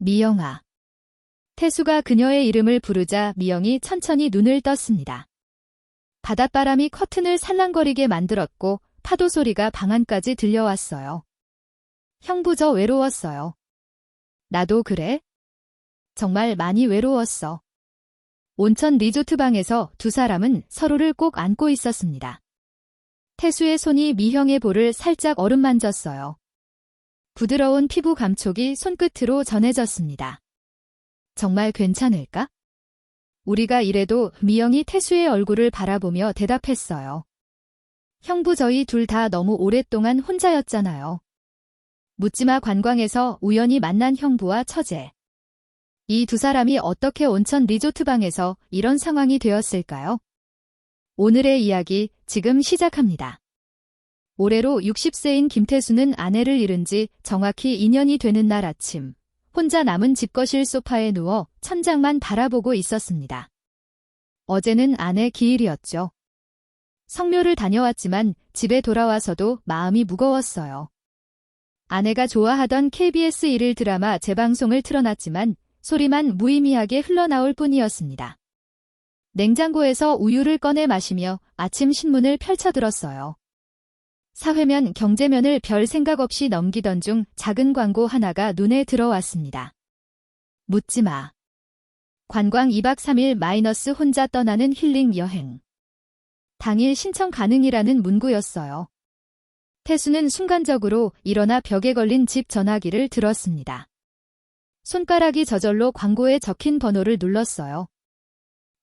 미영아. 태수가 그녀의 이름을 부르자 미영이 천천히 눈을 떴습니다. 바닷바람이 커튼을 살랑거리게 만들었고 파도 소리가 방 안까지 들려왔어요. 형부 저 외로웠어요. 나도 그래? 정말 많이 외로웠어. 온천 리조트 방에서 두 사람은 서로를 꼭 안고 있었습니다. 태수의 손이 미형의 볼을 살짝 어루만졌어요. 부드러운 피부 감촉이 손끝으로 전해졌습니다. 정말 괜찮을까? 우리가 이래도 미영이 태수의 얼굴을 바라보며 대답했어요. 형부 저희 둘 다 너무 오랫동안 혼자였잖아요. 묻지마 관광에서 우연히 만난 형부와 처제. 이 두 사람이 어떻게 온천 리조트 방에서 이런 상황이 되었을까요? 오늘의 이야기 지금 시작합니다. 올해로 60세인 김태수는 아내를 잃은 지 정확히 2년이 되는 날 아침, 혼자 남은 집거실 소파에 누워 천장만 바라보고 있었습니다. 어제는 아내 기일이었죠. 성묘를 다녀왔지만 집에 돌아와서도 마음이 무거웠어요. 아내가 좋아하던 KBS 1일 드라마 재방송을 틀어놨지만 소리만 무의미하게 흘러나올 뿐이었습니다. 냉장고에서 우유를 꺼내 마시며 아침 신문을 펼쳐들었어요. 사회면 경제면을 별 생각 없이 넘기던 중 작은 광고 하나가 눈에 들어왔습니다. 묻지마. 관광 2박 3일 마이너스 혼자 떠나는 힐링 여행. 당일 신청 가능이라는 문구였어요. 태수는 순간적으로 일어나 벽에 걸린 집 전화기를 들었습니다. 손가락이 저절로 광고에 적힌 번호를 눌렀어요.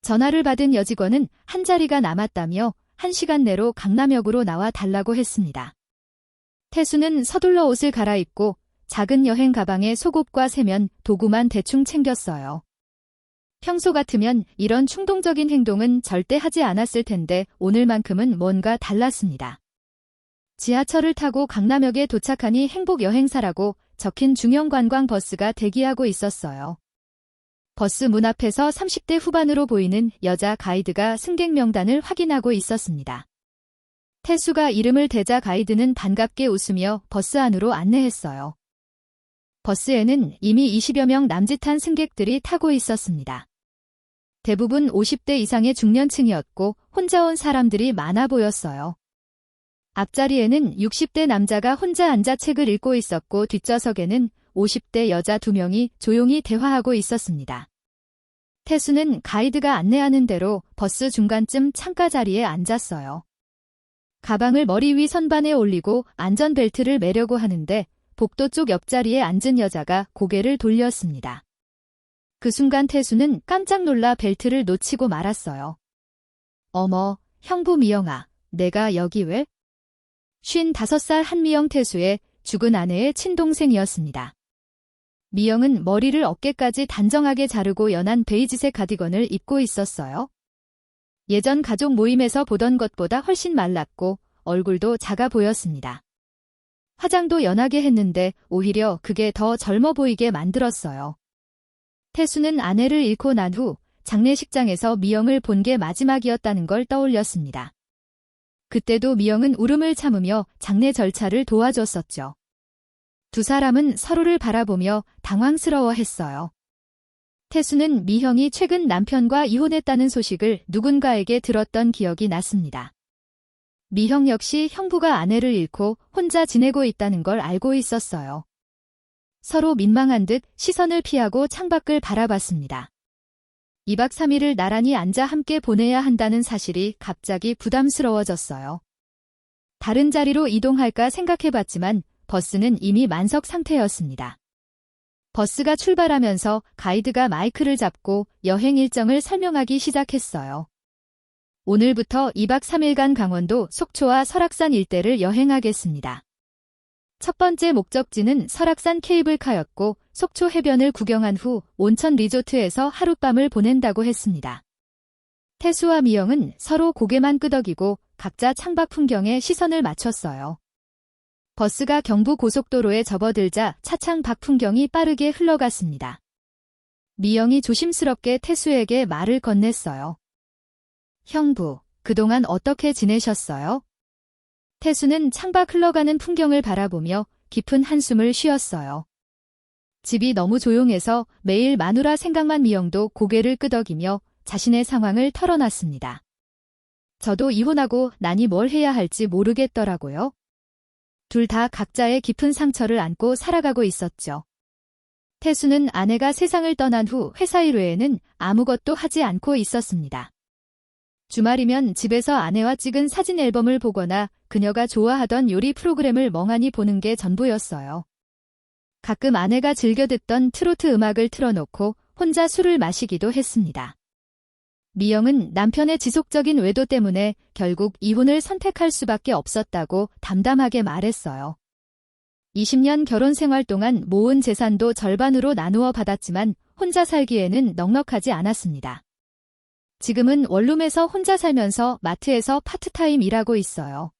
전화를 받은 여직원은 한 자리가 남았다며 1시간 내로 강남역으로 나와 달라고 했습니다. 태수는 서둘러 옷을 갈아입고 작은 여행 가방에 속옷과 세면, 도구만 대충 챙겼어요. 평소 같으면 이런 충동적인 행동은 절대 하지 않았을 텐데 오늘만큼은 뭔가 달랐습니다. 지하철을 타고 강남역에 도착하니 행복 여행사라고 적힌 중형 관광 버스가 대기하고 있었어요. 버스 문 앞에서 30대 후반으로 보이는 여자 가이드가 승객 명단을 확인하고 있었습니다. 태수가 이름을 대자 가이드는 반갑게 웃으며 버스 안으로 안내했어요. 버스에는 이미 20여 명 남짓한 승객들이 타고 있었습니다. 대부분 50대 이상의 중년층이었고 혼자 온 사람들이 많아 보였어요. 앞자리에는 60대 남자가 혼자 앉아 책을 읽고 있었고 뒷좌석에는 50대 여자 2명이 조용히 대화하고 있었습니다. 태수는 가이드가 안내하는 대로 버스 중간쯤 창가 자리에 앉았어요. 가방을 머리 위 선반에 올리고 안전벨트를 매려고 하는데 복도 쪽 옆자리에 앉은 여자가 고개를 돌렸습니다. 그 순간 태수는 깜짝 놀라 벨트를 놓치고 말았어요. 어머, 형부 미영아, 내가 여기 왜? 55살 한미영 태수의 죽은 아내의 친동생이었습니다. 미영은 머리를 어깨까지 단정하게 자르고 연한 베이지색 가디건을 입고 있었어요. 예전 가족 모임에서 보던 것보다 훨씬 말랐고 얼굴도 작아 보였습니다. 화장도 연하게 했는데 오히려 그게 더 젊어 보이게 만들었어요. 태수는 아내를 잃고 난 후 장례식장에서 미영을 본 게 마지막이었다는 걸 떠올렸습니다. 그때도 미영은 울음을 참으며 장례 절차를 도와줬었죠. 두 사람은 서로를 바라보며 당황스러워했어요. 태수는 미형이 최근 남편과 이혼했다는 소식을 누군가에게 들었던 기억이 났습니다. 미형 역시 형부가 아내를 잃고 혼자 지내고 있다는 걸 알고 있었어요. 서로 민망한 듯 시선을 피하고 창밖을 바라봤습니다. 2박 3일을 나란히 앉아 함께 보내야 한다는 사실이 갑자기 부담스러워졌어요. 다른 자리로 이동할까 생각해봤지만 버스는 이미 만석 상태였습니다. 버스가 출발하면서 가이드가 마이크를 잡고 여행 일정을 설명하기 시작했어요. 오늘부터 2박 3일간 강원도 속초와 설악산 일대를 여행하겠습니다. 첫 번째 목적지는 설악산 케이블카였고 속초 해변을 구경한 후 온천 리조트에서 하룻밤을 보낸다고 했습니다. 태수와 미영은 서로 고개만 끄덕이고 각자 창밖 풍경에 시선을 맞췄어요. 버스가 경부 고속도로에 접어들자 차창 밖 풍경이 빠르게 흘러갔습니다. 미영이 조심스럽게 태수에게 말을 건넸어요. 형부, 그동안 어떻게 지내셨어요? 태수는 창밖 흘러가는 풍경을 바라보며 깊은 한숨을 쉬었어요. 집이 너무 조용해서 매일 마누라 생각만 미영도 고개를 끄덕이며 자신의 상황을 털어놨습니다. 저도 이혼하고 나니 뭘 해야 할지 모르겠더라고요. 둘 다 각자의 깊은 상처를 안고 살아가고 있었죠. 태수는 아내가 세상을 떠난 후 회사 일 외에는 아무것도 하지 않고 있었습니다. 주말이면 집에서 아내와 찍은 사진 앨범을 보거나 그녀가 좋아하던 요리 프로그램을 멍하니 보는 게 전부였어요. 가끔 아내가 즐겨 듣던 트로트 음악을 틀어놓고 혼자 술을 마시기도 했습니다. 미영은 남편의 지속적인 외도 때문에 결국 이혼을 선택할 수밖에 없었다고 담담하게 말했어요. 20년 결혼 생활 동안 모은 재산도 절반으로 나누어 받았지만 혼자 살기에는 넉넉하지 않았습니다. 지금은 원룸에서 혼자 살면서 마트에서 파트타임 일하고 있어요.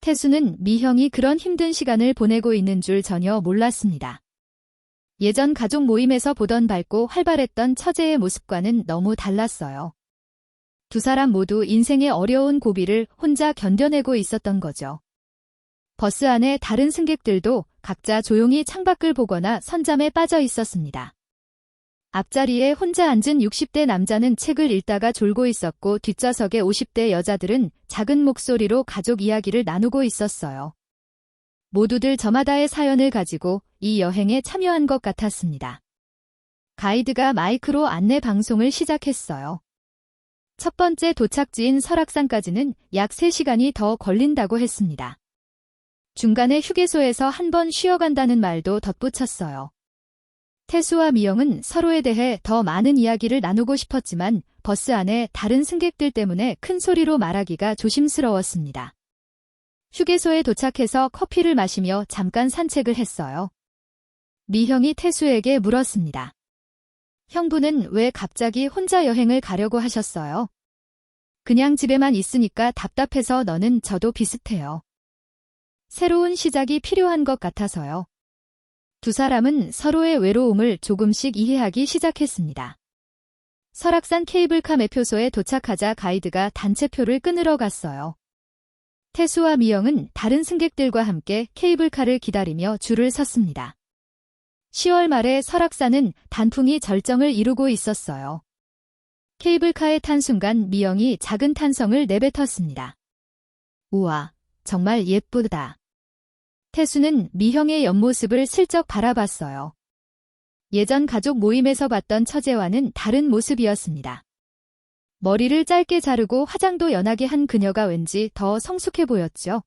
태수는 미형이 그런 힘든 시간을 보내고 있는 줄 전혀 몰랐습니다. 예전 가족 모임에서 보던 밝고 활발했던 처제의 모습과는 너무 달랐어요. 두 사람 모두 인생의 어려운 고비를 혼자 견뎌내고 있었던 거죠. 버스 안에 다른 승객들도 각자 조용히 창밖을 보거나 선잠에 빠져 있었습니다. 앞자리에 혼자 앉은 60대 남자는 책을 읽다가 졸고 있었고 뒷좌석의 50대 여자들은 작은 목소리로 가족 이야기를 나누고 있었어요. 모두들 저마다의 사연을 가지고 이 여행에 참여한 것 같았습니다. 가이드가 마이크로 안내 방송을 시작했어요. 첫 번째 도착지인 설악산까지는 약 3시간이 더 걸린다고 했습니다. 중간에 휴게소에서 한 번 쉬어간다는 말도 덧붙였어요. 태수와 미영은 서로에 대해 더 많은 이야기를 나누고 싶었지만 버스 안에 다른 승객들 때문에 큰 소리로 말하기가 조심스러웠습니다. 휴게소에 도착해서 커피를 마시며 잠깐 산책을 했어요. 미형이 태수에게 물었습니다. 형부는 왜 갑자기 혼자 여행을 가려고 하셨어요? 그냥 집에만 있으니까 답답해서 너는 저도 비슷해요. 새로운 시작이 필요한 것 같아서요. 두 사람은 서로의 외로움을 조금씩 이해하기 시작했습니다. 설악산 케이블카 매표소에 도착하자 가이드가 단체표를 끊으러 갔어요. 태수와 미영은 다른 승객들과 함께 케이블카를 기다리며 줄을 섰습니다. 10월 말에 설악산은 단풍이 절정을 이루고 있었어요. 케이블카에 탄 순간 미영이 작은 탄성을 내뱉었습니다. 우와, 정말 예쁘다. 태수는 미형의 옆모습을 슬쩍 바라봤어요. 예전 가족 모임에서 봤던 처제와는 다른 모습이었습니다. 머리를 짧게 자르고 화장도 연하게 한 그녀가 왠지 더 성숙해 보였죠.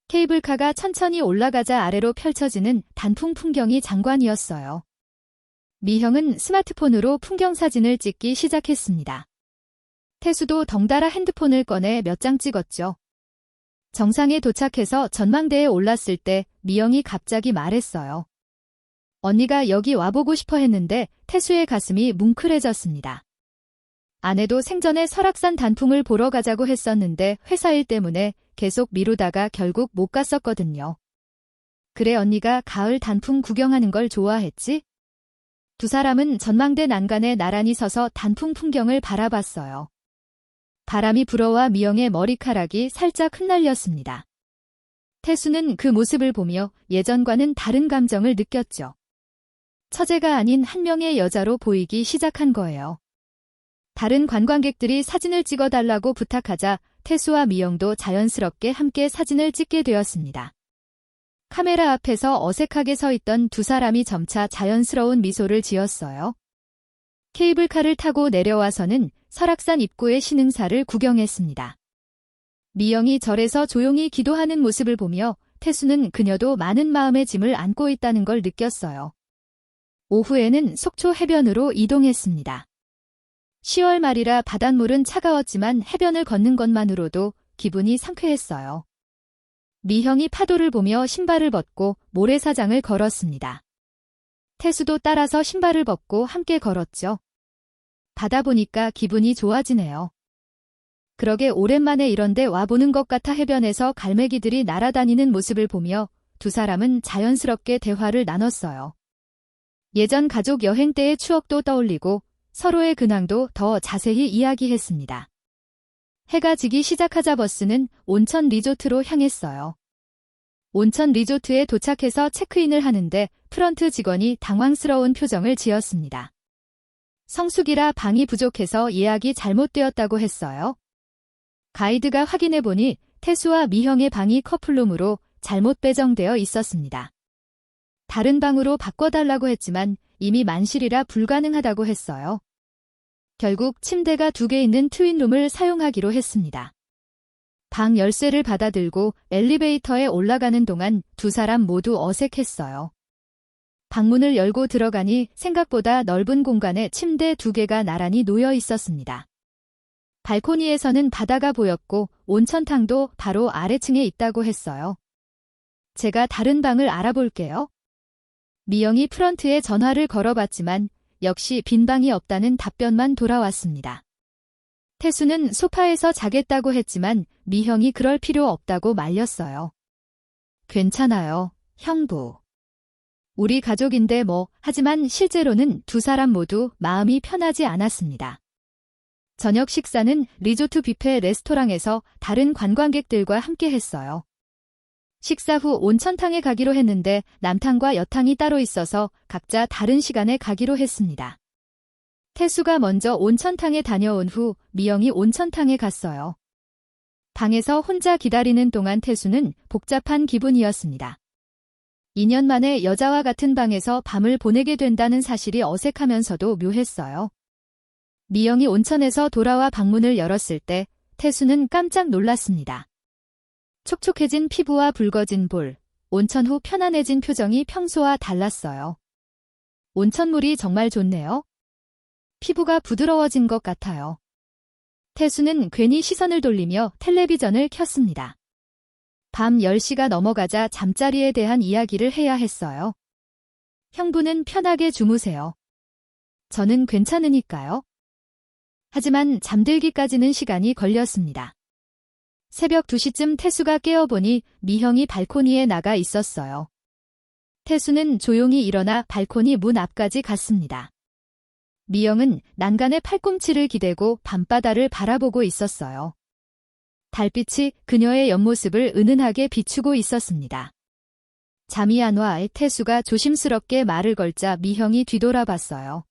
케이블카가 천천히 올라가자 아래로 펼쳐지는 단풍 풍경이 장관이었어요. 미형은 스마트폰으로 풍경 사진을 찍기 시작했습니다. 태수도 덩달아 핸드폰을 꺼내 몇 장 찍었죠. 정상에 도착해서 전망대에 올랐을 때 미영이 갑자기 말했어요. 언니가 여기 와보고 싶어 했는데 태수의 가슴이 뭉클해졌습니다. 아내도 생전에 설악산 단풍을 보러 가자고 했었는데 회사 일 때문에 계속 미루다가 결국 못 갔었거든요. 그래 언니가 가을 단풍 구경하는 걸 좋아했지? 두 사람은 전망대 난간에 나란히 서서 단풍 풍경을 바라봤어요. 바람이 불어와 미영의 머리카락이 살짝 흩날렸습니다. 태수는 그 모습을 보며 예전과는 다른 감정을 느꼈죠. 처제가 아닌 한 명의 여자로 보이기 시작한 거예요. 다른 관광객들이 사진을 찍어달라고 부탁하자 태수와 미영도 자연스럽게 함께 사진을 찍게 되었습니다. 카메라 앞에서 어색하게 서 있던 두 사람이 점차 자연스러운 미소를 지었어요. 케이블카를 타고 내려와서는 설악산 입구의 신흥사를 구경했습니다. 미영이 절에서 조용히 기도하는 모습을 보며 태수는 그녀도 많은 마음의 짐을 안고 있다는 걸 느꼈어요. 오후에는 속초 해변으로 이동했습니다. 10월 말이라 바닷물은 차가웠지만 해변을 걷는 것만으로도 기분이 상쾌했어요. 미형이 파도를 보며 신발을 벗고 모래사장을 걸었습니다. 태수도 따라서 신발을 벗고 함께 걸었죠. 바다 보니까 기분이 좋아지네요. 그러게 오랜만에 이런데 와보는 것 같아. 해변에서 갈매기들이 날아다니는 모습을 보며 두 사람은 자연스럽게 대화를 나눴어요. 예전 가족 여행 때의 추억도 떠올리고 서로의 근황도 더 자세히 이야기했습니다. 해가 지기 시작하자 버스는 온천 리조트로 향했어요. 온천 리조트에 도착해서 체크인을 하는데 프런트 직원이 당황스러운 표정을 지었습니다. 성수기라 방이 부족해서 예약이 잘못되었다고 했어요. 가이드가 확인해보니 태수와 미형의 방이 커플룸으로 잘못 배정되어 있었습니다. 다른 방으로 바꿔달라고 했지만 이미 만실이라 불가능하다고 했어요. 결국 침대가 2개 있는 트윈룸을 사용하기로 했습니다. 방 열쇠를 받아들고 엘리베이터에 올라가는 동안 두 사람 모두 어색했어요. 방문을 열고 들어가니 생각보다 넓은 공간에 침대 2개가 나란히 놓여 있었습니다. 발코니에서는 바다가 보였고 온천탕도 바로 아래층에 있다고 했어요. 제가 다른 방을 알아볼게요. 미영이 프런트에 전화를 걸어봤지만 역시 빈 방이 없다는 답변만 돌아왔습니다. 태수는 소파에서 자겠다고 했지만 미형이 그럴 필요 없다고 말렸어요. 괜찮아요, 형부. 우리 가족인데 뭐, 하지만 실제로는 두 사람 모두 마음이 편하지 않았습니다. 저녁 식사는 리조트 뷔페 레스토랑에서 다른 관광객들과 함께 했어요. 식사 후 온천탕에 가기로 했는데 남탕과 여탕이 따로 있어서 각자 다른 시간에 가기로 했습니다. 태수가 먼저 온천탕에 다녀온 후 미영이 온천탕에 갔어요. 방에서 혼자 기다리는 동안 태수는 복잡한 기분이었습니다. 2년 만에 여자와 같은 방에서 밤을 보내게 된다는 사실이 어색하면서도 묘했어요. 미영이 온천에서 돌아와 방문을 열었을 때 태수는 깜짝 놀랐습니다. 촉촉해진 피부와 붉어진 볼, 온천 후 편안해진 표정이 평소와 달랐어요. 온천물이 정말 좋네요. 피부가 부드러워진 것 같아요. 태수는 괜히 시선을 돌리며 텔레비전을 켰습니다. 밤 10시가 넘어가자 잠자리에 대한 이야기를 해야 했어요. 형부는 편하게 주무세요. 저는 괜찮으니까요. 하지만 잠들기까지는 시간이 걸렸습니다. 새벽 2시쯤 태수가 깨어보니 미형이 발코니에 나가 있었어요. 태수는 조용히 일어나 발코니 문 앞까지 갔습니다. 미영은 난간에 팔꿈치를 기대고 밤바다를 바라보고 있었어요. 달빛이 그녀의 옆모습을 은은하게 비추고 있었습니다. 잠이 안 와 태수가 조심스럽게 말을 걸자 미형이 뒤돌아봤어요.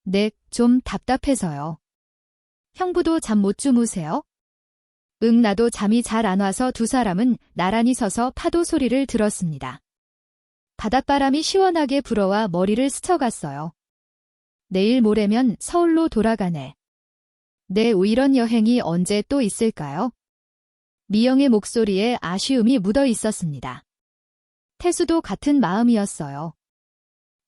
네, 좀 답답해서요. 형부도 잠 못 주무세요? 응, 나도 잠이 잘 안 와서 두 사람은 나란히 서서 파도 소리를 들었습니다. 바닷바람이 시원하게 불어와 머리를 스쳐갔어요. 내일 모레면 서울로 돌아가네. 네, 이런 여행이 언제 또 있을까요? 미영의 목소리에 아쉬움이 묻어 있었습니다. 태수도 같은 마음이었어요.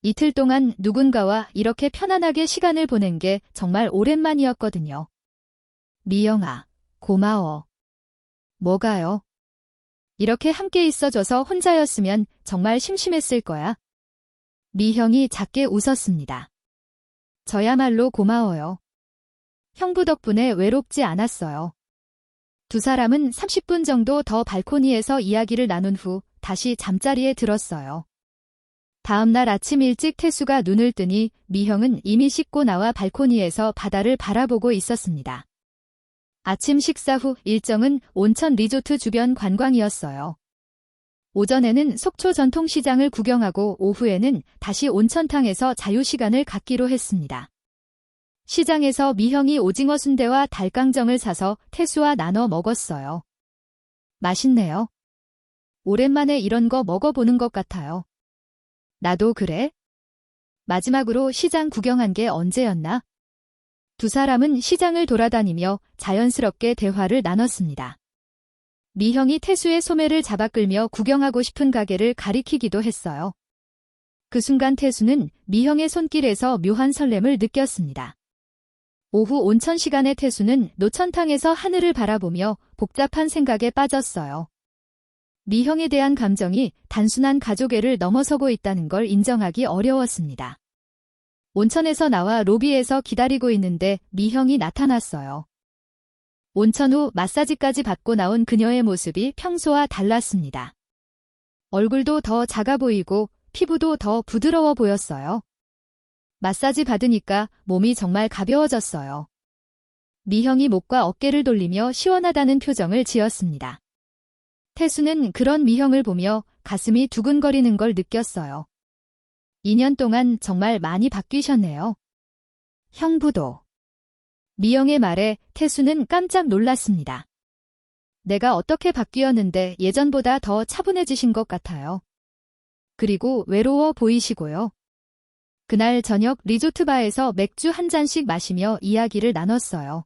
이틀 동안 누군가와 이렇게 편안하게 시간을 보낸 게 정말 오랜만이었거든요. 미영아, 고마워. 뭐가요? 이렇게 함께 있어줘서 혼자였으면 정말 심심했을 거야. 미형이 작게 웃었습니다. 저야말로 고마워요. 형부 덕분에 외롭지 않았어요. 두 사람은 30분 정도 더 발코니에서 이야기를 나눈 후 다시 잠자리에 들었어요. 다음 날 아침 일찍 태수가 눈을 뜨니 미형은 이미 씻고 나와 발코니에서 바다를 바라보고 있었습니다. 아침 식사 후 일정은 온천 리조트 주변 관광이었어요. 오전에는 속초 전통시장을 구경하고 오후에는 다시 온천탕에서 자유시간을 갖기로 했습니다. 시장에서 미형이 오징어 순대와 닭강정을 사서 태수와 나눠 먹었어요. 맛있네요. 오랜만에 이런 거 먹어보는 것 같아요. 나도 그래? 마지막으로 시장 구경한 게 언제였나? 두 사람은 시장을 돌아다니며 자연스럽게 대화를 나눴습니다. 미형이 태수의 소매를 잡아 끌며 구경하고 싶은 가게를 가리키기도 했어요. 그 순간 태수는 미형의 손길에서 묘한 설렘을 느꼈습니다. 오후 온천 시간에 태수는 노천탕에서 하늘을 바라보며 복잡한 생각에 빠졌어요. 미형에 대한 감정이 단순한 가족애를 넘어서고 있다는 걸 인정하기 어려웠습니다. 온천에서 나와 로비에서 기다리고 있는데 미형이 나타났어요. 온천 후 마사지까지 받고 나온 그녀의 모습이 평소와 달랐습니다. 얼굴도 더 작아 보이고 피부도 더 부드러워 보였어요. 마사지 받으니까 몸이 정말 가벼워졌어요. 미형이 목과 어깨를 돌리며 시원하다는 표정을 지었습니다. 태수는 그런 미형을 보며 가슴이 두근거리는 걸 느꼈어요. 2년 동안 정말 많이 바뀌셨네요. 형부도. 미영의 말에 태수는 깜짝 놀랐습니다. 내가 어떻게 바뀌었는데 예전보다 더 차분해지신 것 같아요. 그리고 외로워 보이시고요. 그날 저녁 리조트바에서 맥주 한 잔씩 마시며 이야기를 나눴어요.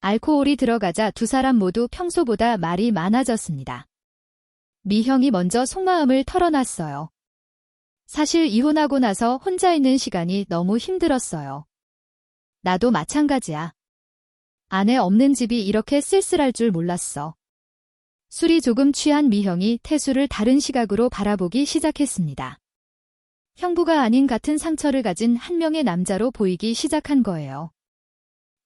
알코올이 들어가자 두 사람 모두 평소보다 말이 많아졌습니다. 미형이 먼저 속마음을 털어놨어요. 사실 이혼하고 나서 혼자 있는 시간이 너무 힘들었어요. 나도 마찬가지야. 아내 없는 집이 이렇게 쓸쓸할 줄 몰랐어. 술이 조금 취한 미형이 태수를 다른 시각으로 바라보기 시작했습니다. 형부가 아닌 같은 상처를 가진 한 명의 남자로 보이기 시작한 거예요.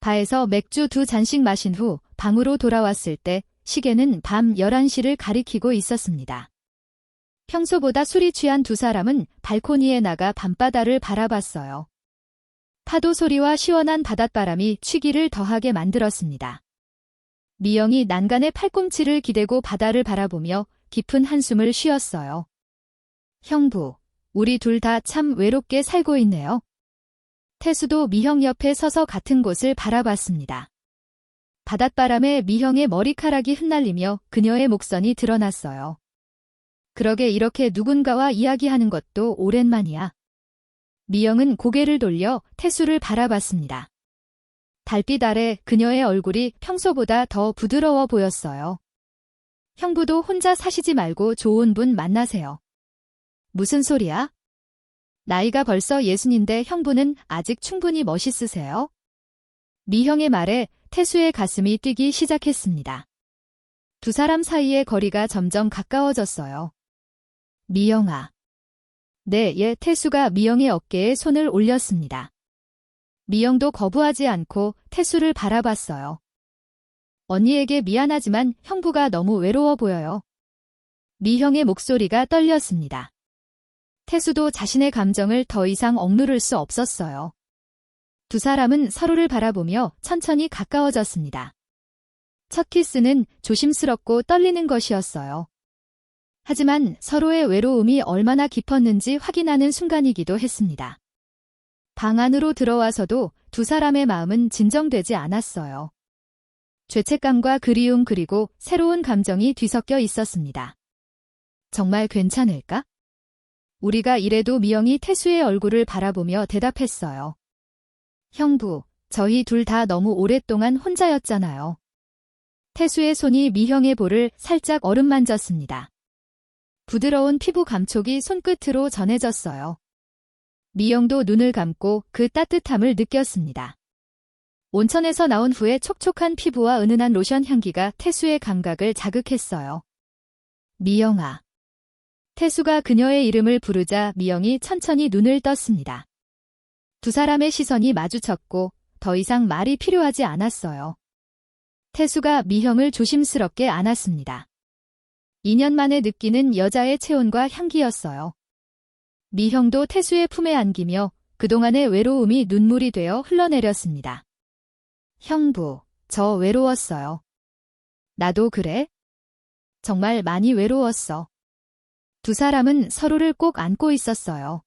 바에서 맥주 2잔씩 마신 후 방으로 돌아왔을 때 시계는 밤 11시를 가리키고 있었습니다. 평소보다 술이 취한 두 사람은 발코니에 나가 밤바다를 바라봤어요. 파도 소리와 시원한 바닷바람이 취기를 더하게 만들었습니다. 미영이 난간에 팔꿈치를 기대고 바다를 바라보며 깊은 한숨을 쉬었어요. 형부, 우리 둘 다 참 외롭게 살고 있네요. 태수도 미형 옆에 서서 같은 곳을 바라봤습니다. 바닷바람에 미형의 머리카락이 흩날리며 그녀의 목선이 드러났어요. 그러게 이렇게 누군가와 이야기하는 것도 오랜만이야. 미영은 고개를 돌려 태수를 바라봤습니다. 달빛 아래 그녀의 얼굴이 평소보다 더 부드러워 보였어요. 형부도 혼자 사시지 말고 좋은 분 만나세요. 무슨 소리야? 나이가 벌써 60인데 형부는 아직 충분히 멋있으세요? 미형의 말에 태수의 가슴이 뛰기 시작했습니다. 두 사람 사이의 거리가 점점 가까워졌어요. 미영아. 네, 태수가 미영의 어깨에 손을 올렸습니다. 미영도 거부하지 않고 태수를 바라봤어요. 언니에게 미안하지만 형부가 너무 외로워 보여요. 미형의 목소리가 떨렸습니다. 태수도 자신의 감정을 더 이상 억누를 수 없었어요. 두 사람은 서로를 바라보며 천천히 가까워졌습니다. 첫 키스는 조심스럽고 떨리는 것이었어요. 하지만 서로의 외로움이 얼마나 깊었는지 확인하는 순간이기도 했습니다. 방 안으로 들어와서도 두 사람의 마음은 진정되지 않았어요. 죄책감과 그리움 그리고 새로운 감정이 뒤섞여 있었습니다. 정말 괜찮을까? 우리가 이래도 미영이 태수의 얼굴을 바라보며 대답했어요. 형부, 저희 둘 다 너무 오랫동안 혼자였잖아요. 태수의 손이 미형의 볼을 살짝 어루만졌습니다. 부드러운 피부 감촉이 손끝으로 전해졌어요. 미영도 눈을 감고 그 따뜻함을 느꼈습니다. 온천에서 나온 후에 촉촉한 피부와 은은한 로션 향기가 태수의 감각을 자극했어요. 미영아. 태수가 그녀의 이름을 부르자 미영이 천천히 눈을 떴습니다. 두 사람의 시선이 마주쳤고 더 이상 말이 필요하지 않았어요. 태수가 미형을 조심스럽게 안았습니다. 2년 만에 느끼는 여자의 체온과 향기였어요. 미형도 태수의 품에 안기며 그동안의 외로움이 눈물이 되어 흘러내렸습니다. 형부, 저 외로웠어요. 나도 그래? 정말 많이 외로웠어. 두 사람은 서로를 꼭 안고 있었어요.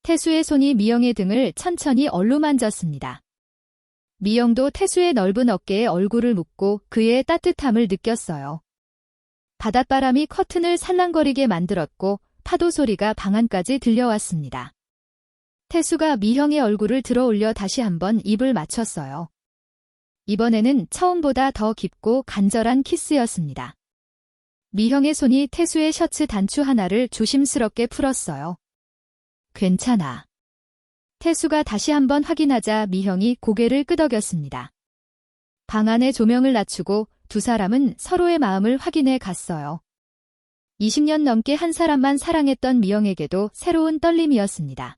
태수의 손이 미영의 등을 천천히 얼루만졌습니다. 미영도 태수의 넓은 어깨에 얼굴을 묻고 그의 따뜻함을 느꼈어요. 바닷바람이 커튼을 살랑거리게 만들었고 파도 소리가 방 안까지 들려왔습니다. 태수가 미형의 얼굴을 들어올려 다시 한번 입을 맞췄어요. 이번에는 처음보다 더 깊고 간절한 키스였습니다. 미형의 손이 태수의 셔츠 단추 하나를 조심스럽게 풀었어요. 괜찮아. 태수가 다시 한번 확인하자 미형이 고개를 끄덕였습니다. 방 안의 조명을 낮추고 두 사람은 서로의 마음을 확인해 갔어요. 20년 넘게 한 사람만 사랑했던 미영에게도 새로운 떨림이었습니다.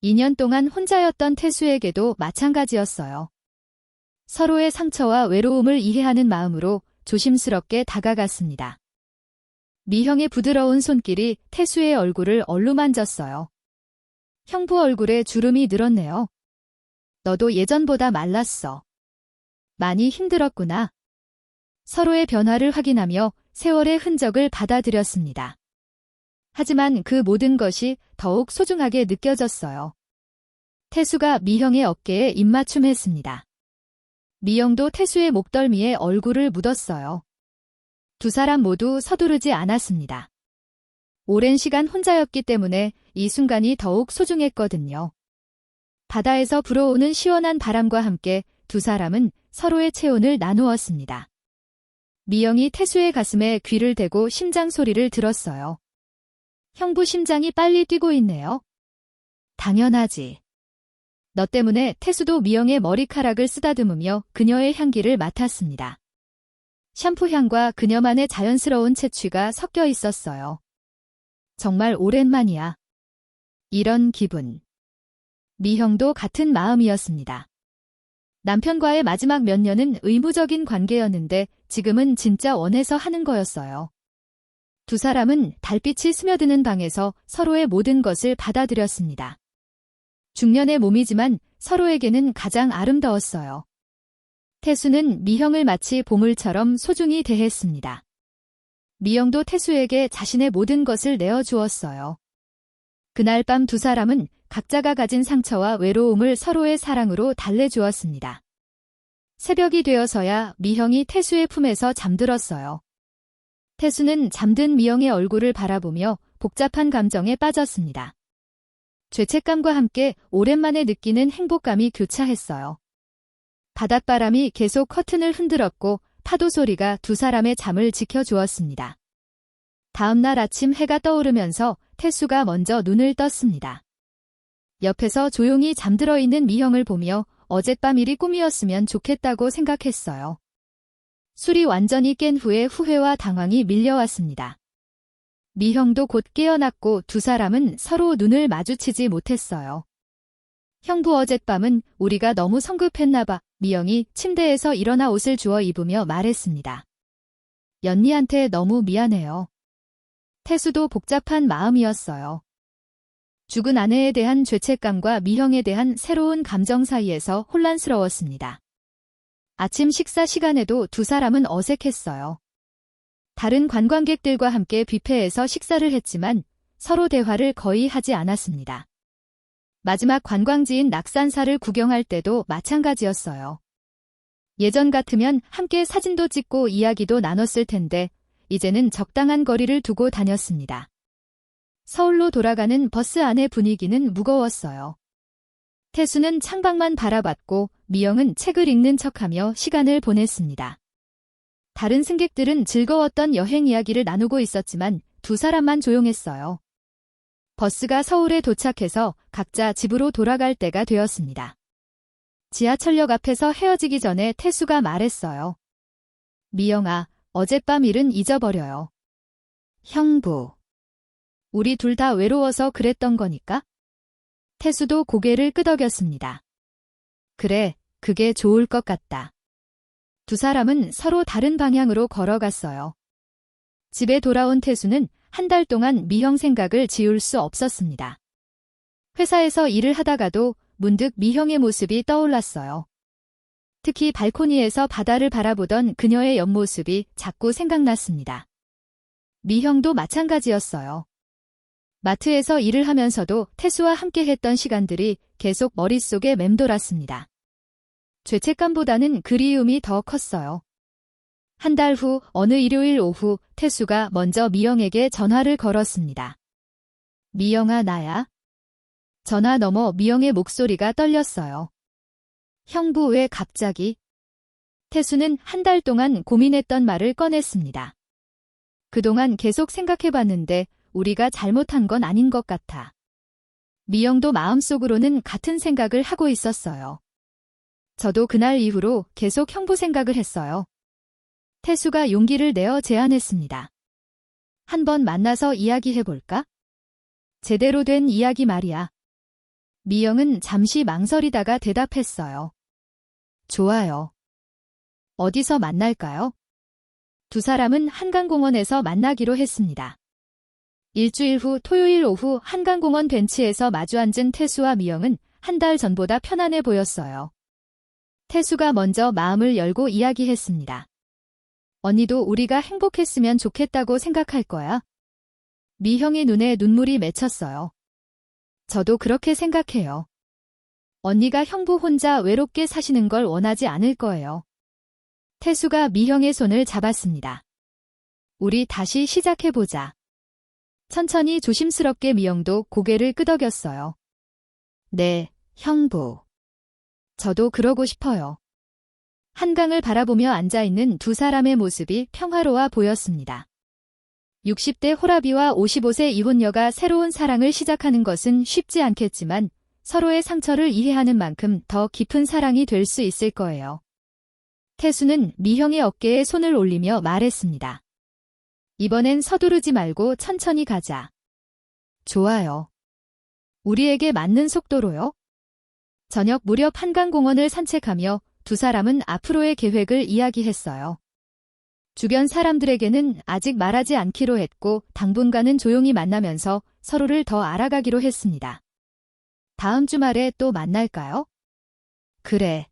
2년 동안 혼자였던 태수에게도 마찬가지였어요. 서로의 상처와 외로움을 이해하는 마음으로 조심스럽게 다가갔습니다. 미형의 부드러운 손길이 태수의 얼굴을 얼루만졌어요. 형부 얼굴에 주름이 늘었네요. 너도 예전보다 말랐어. 많이 힘들었구나. 서로의 변화를 확인하며 세월의 흔적을 받아들였습니다. 하지만 그 모든 것이 더욱 소중하게 느껴졌어요. 태수가 미형의 어깨에 입맞춤했습니다. 미영도 태수의 목덜미에 얼굴을 묻었어요. 두 사람 모두 서두르지 않았습니다. 오랜 시간 혼자였기 때문에 이 순간이 더욱 소중했거든요. 바다에서 불어오는 시원한 바람과 함께 두 사람은 서로의 체온을 나누었습니다. 미영이 태수의 가슴에 귀를 대고 심장 소리를 들었어요. 형부 심장이 빨리 뛰고 있네요. 당연하지. 너 때문에 태수도 미영의 머리카락을 쓰다듬으며 그녀의 향기를 맡았습니다. 샴푸 향과 그녀만의 자연스러운 채취가 섞여 있었어요. 정말 오랜만이야. 이런 기분. 미형도 같은 마음이었습니다. 남편과의 마지막 몇 년은 의무적인 관계였는데 지금은 진짜 원해서 하는 거였어요. 두 사람은 달빛이 스며드는 방에서 서로의 모든 것을 받아들였습니다. 중년의 몸이지만 서로에게는 가장 아름다웠어요. 태수는 미형을 마치 보물처럼 소중히 대했습니다. 미영도 태수에게 자신의 모든 것을 내어주었어요. 그날 밤 두 사람은 각자가 가진 상처와 외로움을 서로의 사랑으로 달래주었습니다. 새벽이 되어서야 미형이 태수의 품에서 잠들었어요. 태수는 잠든 미영의 얼굴을 바라보며 복잡한 감정에 빠졌습니다. 죄책감과 함께 오랜만에 느끼는 행복감이 교차했어요. 바닷바람이 계속 커튼을 흔들었고 파도 소리가 두 사람의 잠을 지켜주었습니다. 다음 날 아침 해가 떠오르면서 태수가 먼저 눈을 떴습니다. 옆에서 조용히 잠들어 있는 미형을 보며 어젯밤 일이 꿈이었으면 좋겠다고 생각했어요. 술이 완전히 깬 후에 후회와 당황이 밀려왔습니다. 미형도 곧 깨어났고 두 사람은 서로 눈을 마주치지 못했어요. 형부 어젯밤은 우리가 너무 성급했나 봐. 미영이 침대에서 일어나 옷을 주워 입으며 말했습니다. 연니한테 너무 미안해요. 태수도 복잡한 마음이었어요. 죽은 아내에 대한 죄책감과 미형에 대한 새로운 감정 사이에서 혼란스러웠습니다. 아침 식사 시간에도 두 사람은 어색했어요. 다른 관광객들과 함께 뷔페에서 식사를 했지만 서로 대화를 거의 하지 않았습니다. 마지막 관광지인 낙산사를 구경할 때도 마찬가지였어요. 예전 같으면 함께 사진도 찍고 이야기도 나눴을 텐데 이제는 적당한 거리를 두고 다녔습니다. 서울로 돌아가는 버스 안의 분위기는 무거웠어요. 태수는 창밖만 바라봤고 미영은 책을 읽는 척하며 시간을 보냈습니다. 다른 승객들은 즐거웠던 여행 이야기를 나누고 있었지만 두 사람만 조용했어요. 버스가 서울에 도착해서 각자 집으로 돌아갈 때가 되었습니다. 지하철역 앞에서 헤어지기 전에 태수가 말했어요. 미영아, 어젯밤 일은 잊어버려요. 형부. 우리 둘 다 외로워서 그랬던 거니까? 태수도 고개를 끄덕였습니다. 그래, 그게 좋을 것 같다. 두 사람은 서로 다른 방향으로 걸어갔어요. 집에 돌아온 태수는 한 달 동안 미형 생각을 지울 수 없었습니다. 회사에서 일을 하다가도 문득 미형의 모습이 떠올랐어요. 특히 발코니에서 바다를 바라보던 그녀의 옆모습이 자꾸 생각났습니다. 미형도 마찬가지였어요. 마트에서 일을 하면서도 태수와 함께 했던 시간들이 계속 머릿속에 맴돌았습니다. 죄책감보다는 그리움이 더 컸어요. 한 달 후 어느 일요일 오후 태수가 먼저 미영에게 전화를 걸었습니다. 미영아, 나야? 전화 너머 미영의 목소리가 떨렸어요. 형부, 왜 갑자기? 태수는 한 달 동안 고민했던 말을 꺼냈습니다. 그동안 계속 생각해봤는데 우리가 잘못한 건 아닌 것 같아. 미영도 마음속으로는 같은 생각을 하고 있었어요. 저도 그날 이후로 계속 형부 생각을 했어요. 태수가 용기를 내어 제안했습니다. 한번 만나서 이야기해볼까? 제대로 된 이야기 말이야. 미영은 잠시 망설이다가 대답했어요. 좋아요. 어디서 만날까요? 두 사람은 한강공원에서 만나기로 했습니다. 일주일 후 토요일 오후 한강공원 벤치에서 마주 앉은 태수와 미영은 한 달 전보다 편안해 보였어요. 태수가 먼저 마음을 열고 이야기했습니다. 언니도 우리가 행복했으면 좋겠다고 생각할 거야. 미형의 눈에 눈물이 맺혔어요. 저도 그렇게 생각해요. 언니가 형부 혼자 외롭게 사시는 걸 원하지 않을 거예요. 태수가 미형의 손을 잡았습니다. 우리 다시 시작해보자. 천천히 조심스럽게 미영도 고개를 끄덕였어요. 네, 형부. 저도 그러고 싶어요. 한강을 바라보며 앉아있는 두 사람의 모습이 평화로워 보였습니다. 60대 호라비와 55세 이혼녀가 새로운 사랑을 시작하는 것은 쉽지 않겠지만 서로의 상처를 이해하는 만큼 더 깊은 사랑이 될 수 있을 거예요. 태수는 미형의 어깨에 손을 올리며 말했습니다. 이번엔 서두르지 말고 천천히 가자. 좋아요. 우리에게 맞는 속도로요? 저녁 무렵 한강공원을 산책하며 두 사람은 앞으로의 계획을 이야기했어요. 주변 사람들에게는 아직 말하지 않기로 했고 당분간은 조용히 만나면서 서로를 더 알아가기로 했습니다. 다음 주말에 또 만날까요? 그래.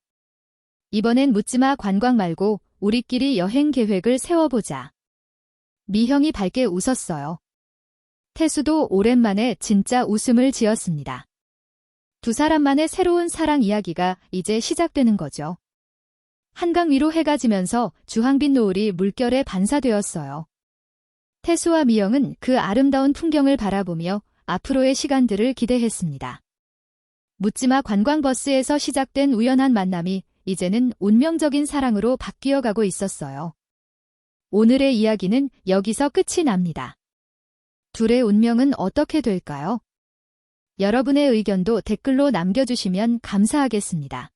이번엔 묻지마 관광 말고 우리끼리 여행 계획을 세워보자. 미형이 밝게 웃었어요. 태수도 오랜만에 진짜 웃음을 지었습니다. 두 사람만의 새로운 사랑 이야기가 이제 시작되는 거죠. 한강 위로 해가 지면서 주황빛 노을이 물결에 반사되었어요. 태수와 미영은 그 아름다운 풍경을 바라보며 앞으로의 시간들을 기대했습니다. 묻지마 관광버스에서 시작된 우연한 만남이 이제는 운명적인 사랑으로 바뀌어가고 있었어요. 오늘의 이야기는 여기서 끝이 납니다. 둘의 운명은 어떻게 될까요? 여러분의 의견도 댓글로 남겨주시면 감사하겠습니다.